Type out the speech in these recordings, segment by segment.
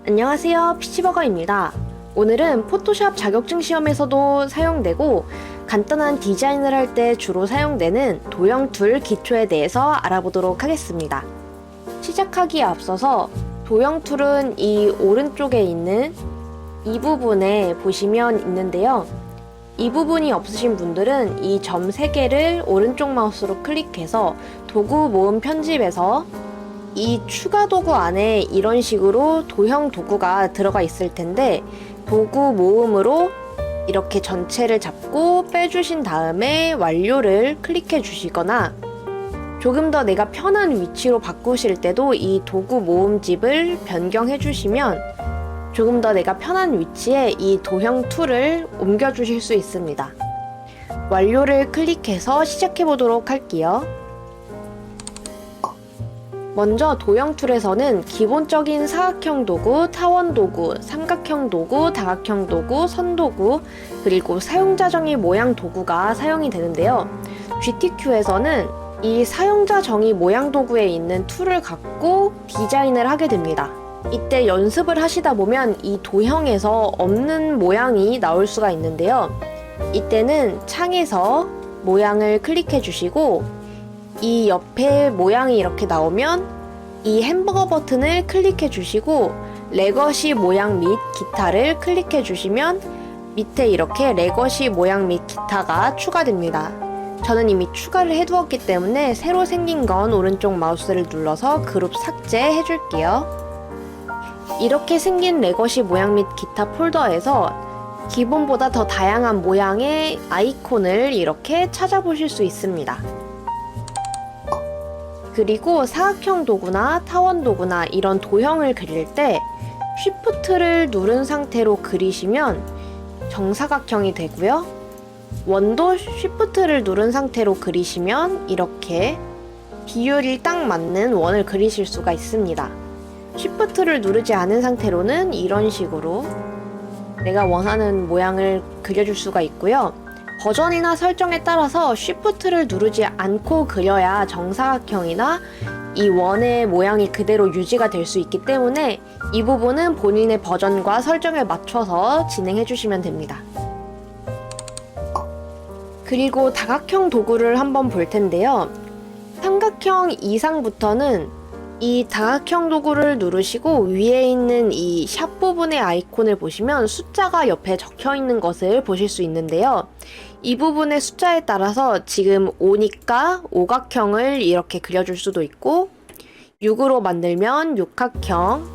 안녕하세요, 피치버거입니다. 오늘은 포토샵 자격증 시험에서도 사용되고 간단한 디자인을 할 때 주로 사용되는 도형 툴 기초에 대해서 알아보도록 하겠습니다. 시작하기에 앞서서 도형 툴은 이 오른쪽에 있는 이 부분에 보시면 있는데요. 이 부분이 없으신 분들은 이 점 3개를 오른쪽 마우스로 클릭해서 도구 모음 편집에서 이 추가 도구 안에 이런 식으로 도형 도구가 들어가 있을 텐데 도구 모음으로 이렇게 전체를 잡고 빼주신 다음에 완료를 클릭해 주시거나 조금 더 내가 편한 위치로 바꾸실 때도 이 도구 모음집을 변경해 주시면 조금 더 내가 편한 위치에 이 도형 툴을 옮겨 주실 수 있습니다. 완료를 클릭해서 시작해 보도록 할게요. 먼저 도형 툴에서는 기본적인 사각형 도구, 타원 도구, 삼각형 도구, 다각형 도구, 선 도구, 그리고 사용자 정의 모양 도구가 사용이 되는데요. GTQ에서는 이 사용자 정의 모양 도구에 있는 툴을 갖고 디자인을 하게 됩니다. 이때 연습을 하시다 보면 이 도형에서 없는 모양이 나올 수가 있는데요. 이때는 창에서 모양을 클릭해 주시고 이 옆에 모양이 이렇게 나오면 이 햄버거 버튼을 클릭해 주시고 레거시 모양 및 기타를 클릭해 주시면 밑에 이렇게 레거시 모양 및 기타가 추가됩니다. 저는 이미 추가를 해두었기 때문에 새로 생긴 건 오른쪽 마우스를 눌러서 그룹 삭제해 줄게요. 이렇게 생긴 레거시 모양 및 기타 폴더에서 기본보다 더 다양한 모양의 아이콘을 이렇게 찾아보실 수 있습니다. 그리고 사각형 도구나 타원 도구나 이런 도형을 그릴 때 쉬프트를 누른 상태로 그리시면 정사각형이 되고요. 원도 쉬프트를 누른 상태로 그리시면 이렇게 비율이 딱 맞는 원을 그리실 수가 있습니다. 쉬프트를 누르지 않은 상태로는 이런 식으로 내가 원하는 모양을 그려줄 수가 있고요. 버전이나 설정에 따라서 쉬프트를 누르지 않고 그려야 정사각형이나 이 원의 모양이 그대로 유지가 될 수 있기 때문에 이 부분은 본인의 버전과 설정에 맞춰서 진행해 주시면 됩니다. 그리고 다각형 도구를 한번 볼 텐데요. 삼각형 이상부터는 이 다각형 도구를 누르시고 위에 있는 이 샵 부분의 아이콘을 보시면 숫자가 옆에 적혀 있는 것을 보실 수 있는데요. 이 부분의 숫자에 따라서 지금 5니까 오각형을 이렇게 그려줄 수도 있고 6으로 만들면 육각형,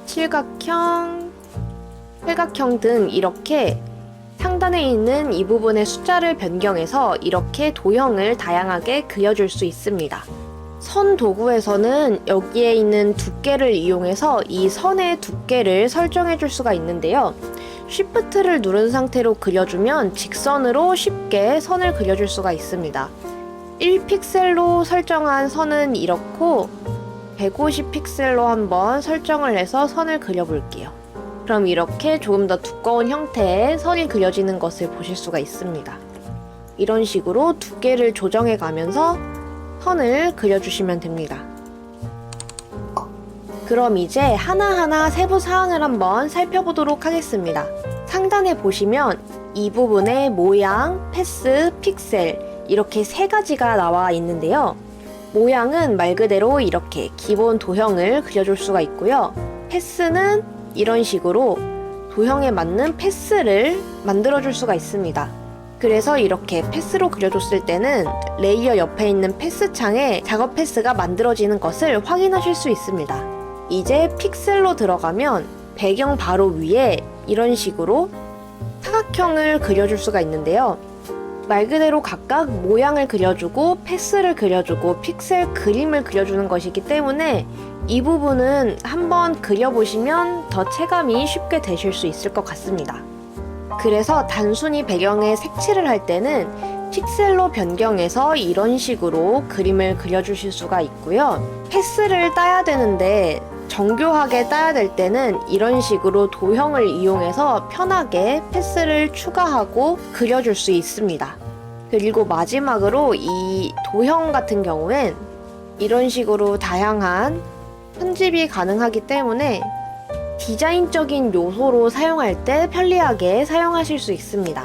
칠각형, 팔각형 등 이렇게 상단에 있는 이 부분의 숫자를 변경해서 이렇게 도형을 다양하게 그려줄 수 있습니다. 선 도구에서는 여기에 있는 두께를 이용해서 이 선의 두께를 설정해 줄 수가 있는데요. 쉬프트를 누른 상태로 그려주면 직선으로 쉽게 선을 그려줄 수가 있습니다. 1픽셀로 설정한 선은 이렇고 150픽셀로 한번 설정을 해서 선을 그려볼게요. 그럼 이렇게 조금 더 두꺼운 형태의 선이 그려지는 것을 보실 수가 있습니다. 이런 식으로 두께를 조정해 가면서 선을 그려주시면 됩니다. 그럼 이제 하나하나 세부 사항을 한번 살펴보도록 하겠습니다. 상단에 보시면 이 부분에 모양, 패스, 픽셀 이렇게 3가지가 나와 있는데요. 모양은 말 그대로 이렇게 기본 도형을 그려줄 수가 있고요. 패스는 이런 식으로 도형에 맞는 패스를 만들어줄 수가 있습니다. 그래서 이렇게 패스로 그려줬을 때는 레이어 옆에 있는 패스 창에 작업 패스가 만들어지는 것을 확인하실 수 있습니다. 이제 픽셀로 들어가면 배경 바로 위에 이런 식으로 사각형을 그려줄 수가 있는데요. 말 그대로 각각 모양을 그려주고 패스를 그려주고 픽셀 그림을 그려주는 것이기 때문에 이 부분은 한번 그려보시면 더 체감이 쉽게 되실 수 있을 것 같습니다. 그래서 단순히 배경에 색칠을 할 때는 픽셀로 변경해서 이런 식으로 그림을 그려주실 수가 있고요. 패스를 따야 되는데 정교하게 따야 될 때는 이런 식으로 도형을 이용해서 편하게 패스를 추가하고 그려줄 수 있습니다. 그리고 마지막으로 이 도형 같은 경우엔 이런 식으로 다양한 편집이 가능하기 때문에 디자인적인 요소로 사용할 때 편리하게 사용하실 수 있습니다.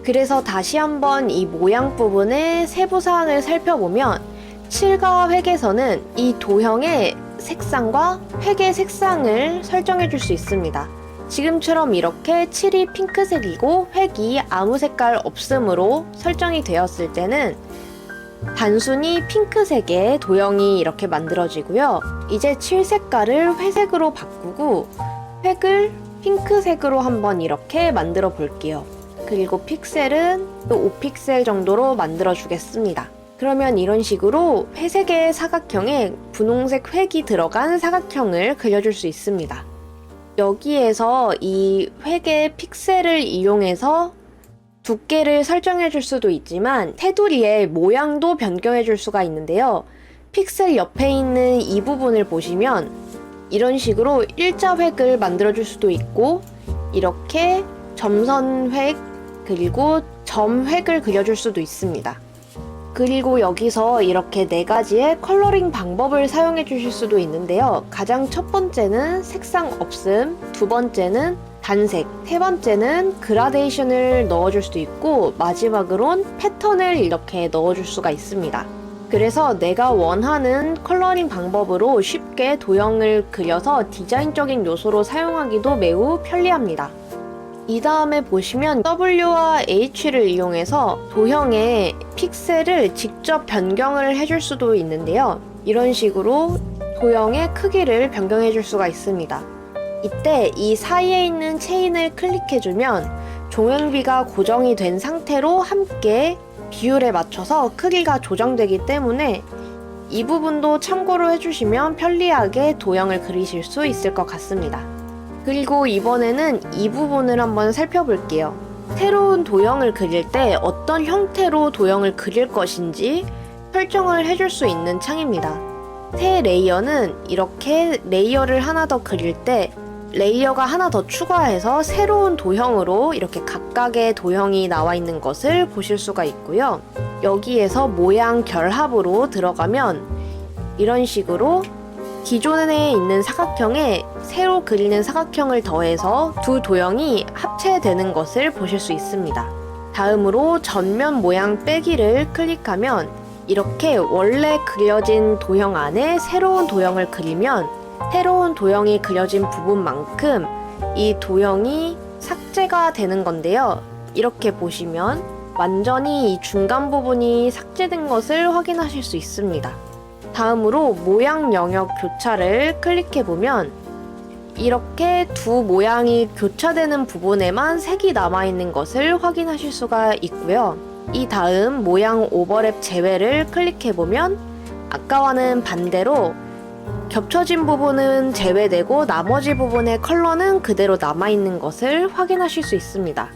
그래서 다시 한번 이 모양 부분의 세부 사항을 살펴보면 칠과 획에서는 이 도형의 색상과 획의 색상을 설정해 줄 수 있습니다. 지금처럼 이렇게 칠이 핑크색이고 획이 아무 색깔 없음으로 설정이 되었을 때는 단순히 핑크색의 도형이 이렇게 만들어지고요. 이제 칠 색깔을 회색으로 바꾸고 획을 핑크색으로 한번 이렇게 만들어 볼게요. 그리고 픽셀은 5픽셀 정도로 만들어 주겠습니다. 그러면 이런 식으로 회색의 사각형에 분홍색 획이 들어간 사각형을 그려줄 수 있습니다. 여기에서 이 획의 픽셀을 이용해서 두께를 설정해 줄 수도 있지만 테두리의 모양도 변경해 줄 수가 있는데요. 픽셀 옆에 있는 이 부분을 보시면 이런 식으로 일자 획을 만들어 줄 수도 있고 이렇게 점선 획 그리고 점 획을 그려줄 수도 있습니다. 그리고 여기서 이렇게 4가지의 컬러링 방법을 사용해 주실 수도 있는데요. 가장 첫 번째는 색상 없음, 두 번째는 단색, 세 번째는 그라데이션을 넣어줄 수도 있고 마지막으론 패턴을 이렇게 넣어줄 수가 있습니다. 그래서 내가 원하는 컬러링 방법으로 쉽게 도형을 그려서 디자인적인 요소로 사용하기도 매우 편리합니다. 이 다음에 보시면 W와 H를 이용해서 도형의 픽셀을 직접 변경을 해줄 수도 있는데요. 이런 식으로 도형의 크기를 변경해 줄 수가 있습니다. 이때 이 사이에 있는 체인을 클릭해주면 종횡비가 고정이 된 상태로 함께 비율에 맞춰서 크기가 조정되기 때문에 이 부분도 참고로 해주시면 편리하게 도형을 그리실 수 있을 것 같습니다. 그리고 이번에는 이 부분을 한번 살펴볼게요. 새로운 도형을 그릴 때 어떤 형태로 도형을 그릴 것인지 설정을 해줄 수 있는 창입니다. 새 레이어는 이렇게 레이어를 하나 더 그릴 때 레이어가 하나 더 추가해서 새로운 도형으로 이렇게 각각의 도형이 나와 있는 것을 보실 수가 있고요. 여기에서 모양 결합으로 들어가면 이런 식으로 기존에 있는 사각형에 새로 그리는 사각형을 더해서 두 도형이 합체되는 것을 보실 수 있습니다. 다음으로 전면 모양 빼기를 클릭하면 이렇게 원래 그려진 도형 안에 새로운 도형을 그리면 새로운 도형이 그려진 부분만큼 이 도형이 삭제가 되는 건데요. 이렇게 보시면 완전히 이 중간 부분이 삭제된 것을 확인하실 수 있습니다. 다음으로 모양 영역 교차를 클릭해보면 이렇게 두 모양이 교차되는 부분에만 색이 남아있는 것을 확인하실 수가 있고요. 이 다음 모양 오버랩 제외를 클릭해보면 아까와는 반대로 겹쳐진 부분은 제외되고 나머지 부분의 컬러는 그대로 남아있는 것을 확인하실 수 있습니다.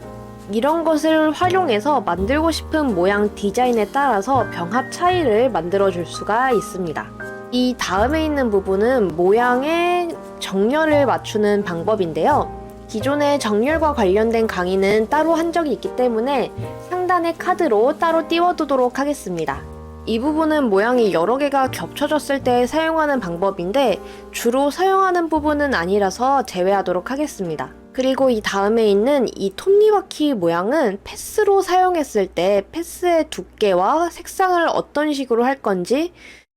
이런 것을 활용해서 만들고 싶은 모양 디자인에 따라서 병합 차이를 만들어 줄 수가 있습니다. 이 다음에 있는 부분은 모양의 정렬을 맞추는 방법인데요. 기존의 정렬과 관련된 강의는 따로 한 적이 있기 때문에 상단의 카드로 따로 띄워두도록 하겠습니다. 이 부분은 모양이 여러 개가 겹쳐졌을 때 사용하는 방법인데 주로 사용하는 부분은 아니라서 제외하도록 하겠습니다. 그리고 이 다음에 있는 이 톱니바퀴 모양은 패스로 사용했을 때 패스의 두께와 색상을 어떤 식으로 할 건지,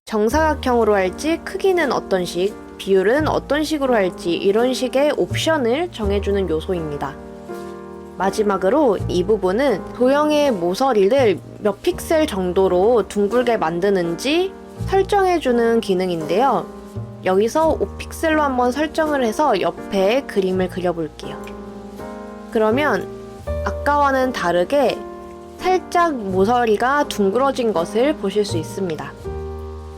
정사각형으로 할지, 크기는 어떤 식, 비율은 어떤 식으로 할지 이런 식의 옵션을 정해주는 요소입니다. 마지막으로 이 부분은 도형의 모서리를 몇 픽셀 정도로 둥글게 만드는지 설정해주는 기능인데요. 여기서 5픽셀로 한번 설정을 해서 옆에 그림을 그려볼게요. 그러면 아까와는 다르게 살짝 모서리가 둥그러진 것을 보실 수 있습니다.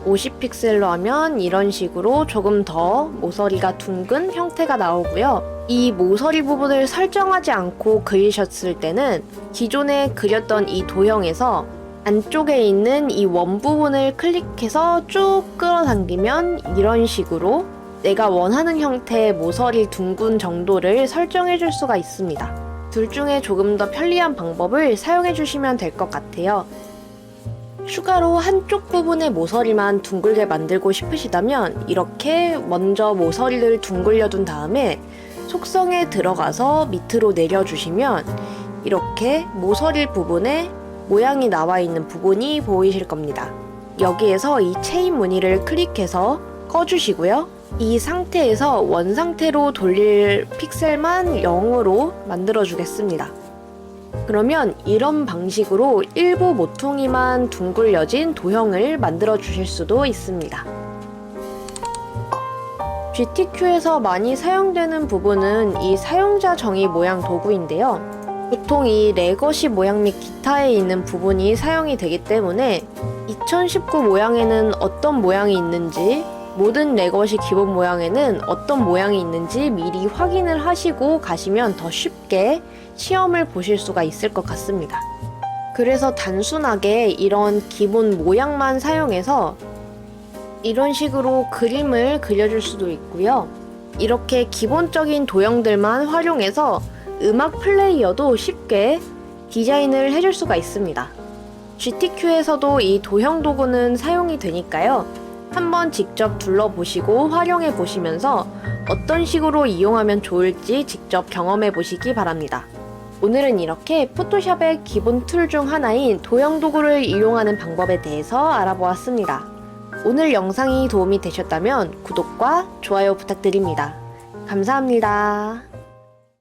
50픽셀로 하면 이런 식으로 조금 더 모서리가 둥근 형태가 나오고요. 이 모서리 부분을 설정하지 않고 그리셨을 때는 기존에 그렸던 이 도형에서 안쪽에 있는 이 원 부분을 클릭해서 쭉 끌어당기면 이런 식으로 내가 원하는 형태의 모서리 둥근 정도를 설정해 줄 수가 있습니다. 둘 중에 조금 더 편리한 방법을 사용해 주시면 될 것 같아요. 추가로 한쪽 부분의 모서리만 둥글게 만들고 싶으시다면 이렇게 먼저 모서리를 둥글려 둔 다음에 속성에 들어가서 밑으로 내려주시면 이렇게 모서리 부분에 모양이 나와 있는 부분이 보이실 겁니다. 여기에서 이 체인 무늬를 클릭해서 꺼주시고요. 이 상태에서 원 상태로 돌릴 픽셀만 0으로 만들어 주겠습니다. 그러면 이런 방식으로 일부 모퉁이만 둥글려진 도형을 만들어 주실 수도 있습니다. GTQ에서 많이 사용되는 부분은 이 사용자 정의 모양 도구인데요. 보통 이 레거시 모양 및 기타에 있는 부분이 사용이 되기 때문에 2019 모양에는 어떤 모양이 있는지, 모든 레거시 기본 모양에는 어떤 모양이 있는지 미리 확인을 하시고 가시면 더 쉽게 시험을 보실 수가 있을 것 같습니다. 그래서 단순하게 이런 기본 모양만 사용해서 이런 식으로 그림을 그려줄 수도 있고요. 이렇게 기본적인 도형들만 활용해서 음악 플레이어도 쉽게 디자인을 해줄 수가 있습니다. GTQ에서도 이 도형 도구는 사용이 되니까요. 한번 직접 둘러보시고 활용해 보시면서 어떤 식으로 이용하면 좋을지 직접 경험해 보시기 바랍니다. 오늘은 이렇게 포토샵의 기본 툴 중 하나인 도형 도구를 이용하는 방법에 대해서 알아보았습니다. 오늘 영상이 도움이 되셨다면 구독과 좋아요 부탁드립니다. 감사합니다.